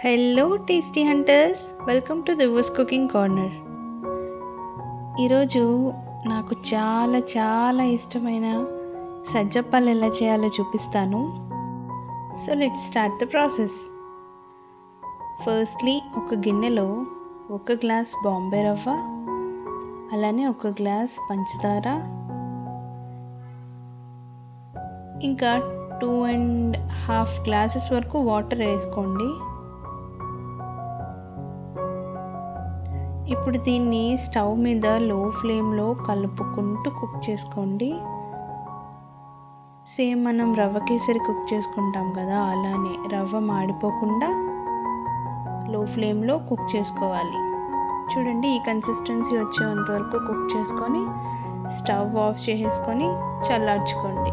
Hello tasty hunters, welcome to Divo's cooking corner. ఈరోజు నాకు చాలా చాలా ఇష్టమైన సజ్జప్పాలు ఎలా చేయాలో చూపిస్తాను. So let's start the process. Firstly ఒక గిన్నెలో 1 గ్లాస్ బాంబే రవ్వ, అలానే 1 గ్లాస్ పంచదార, ఇంకా 2.5 గ్లాసెస్ వరకు వాటర్ వేసుకోండి. ఇప్పుడు దీన్ని స్టవ్ మీద లో ఫ్లేమ్లో కలుపుకుంటూ కుక్ చేసుకోండి. సేమ్ మనం రవ్వ కేసరి కుక్ చేసుకుంటాం కదా, అలానే రవ్వ మాడిపోకుండా లో ఫ్లేమ్లో కుక్ చేసుకోవాలి. చూడండి, ఈ కన్సిస్టెన్సీ వచ్చేంత వరకు కుక్ చేసుకొని స్టవ్ ఆఫ్ చేసేసుకొని చల్లార్చుకోండి.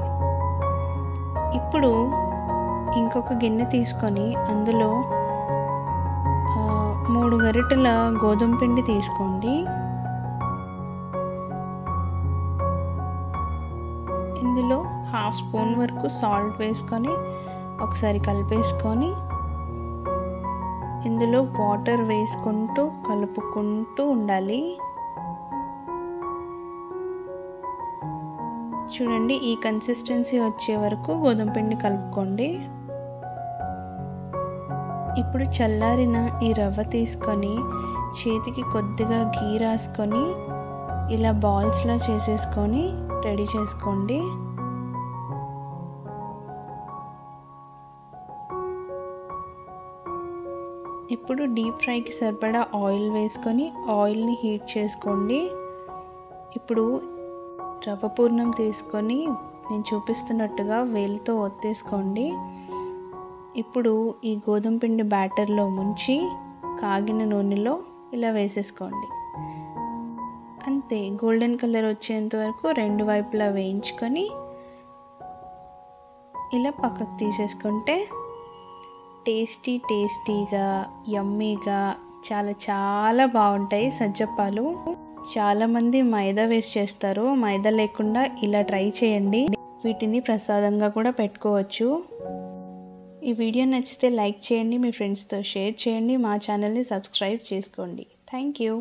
ఇప్పుడు ఇంకొక గిన్నె తీసుకొని అందులో 3 గరిటెల గోధుమ పిండి తీసుకోండి. ఇందులో 1/2 స్పూన్ వరకు సాల్ట్ వేసుకొని ఒకసారి కలిపేసుకొని ఇందులో వాటర్ వేసుకుంటూ కలుపుకుంటూ ఉండాలి. చూడండి, ఈ కన్సిస్టెన్సీ వచ్చే వరకు గోధుమ పిండి కలుపుకోండి. ఇప్పుడు చల్లారిన ఈ రవ్వ తీసుకొని చేతికి కొద్దిగా గీ రాసుకొని ఇలా బాల్స్లా చేసేసుకొని రెడీ చేసుకోండి. ఇప్పుడు డీప్ ఫ్రైకి సరిపడా ఆయిల్ వేసుకొని ఆయిల్ని హీట్ చేసుకోండి. ఇప్పుడు రవ్వ పూర్ణం తీసుకొని నేను చూపిస్తున్నట్టుగా వేలితో ఒత్తేసుకోండి. ఇప్పుడు ఈ గోధుమ పిండి బ్యాటర్లో ముంచి కాగిన నూనెలో ఇలా వేసేసుకోండి. అంతే, గోల్డెన్ కలర్ వచ్చేంత వరకు 2 వైపులా వేయించుకొని ఇలా పక్కకు తీసేసుకుంటే టేస్టీగా యమ్మీగా చాలా చాలా బాగుంటాయి సజ్జప్పాలు. చాలామంది మైదా వేసి చేస్తారు, మైదా లేకుండా ఇలా ట్రై చేయండి. వీటిని ప్రసాదంగా కూడా పెట్టుకోవచ్చు. ఈ వీడియో నచ్చితే లైక్ చేయండి, మీ ఫ్రెండ్స్తో షేర్ చేయండి, మా ఛానల్ని సబ్స్క్రైబ్ చేసుకోండి. Thank you.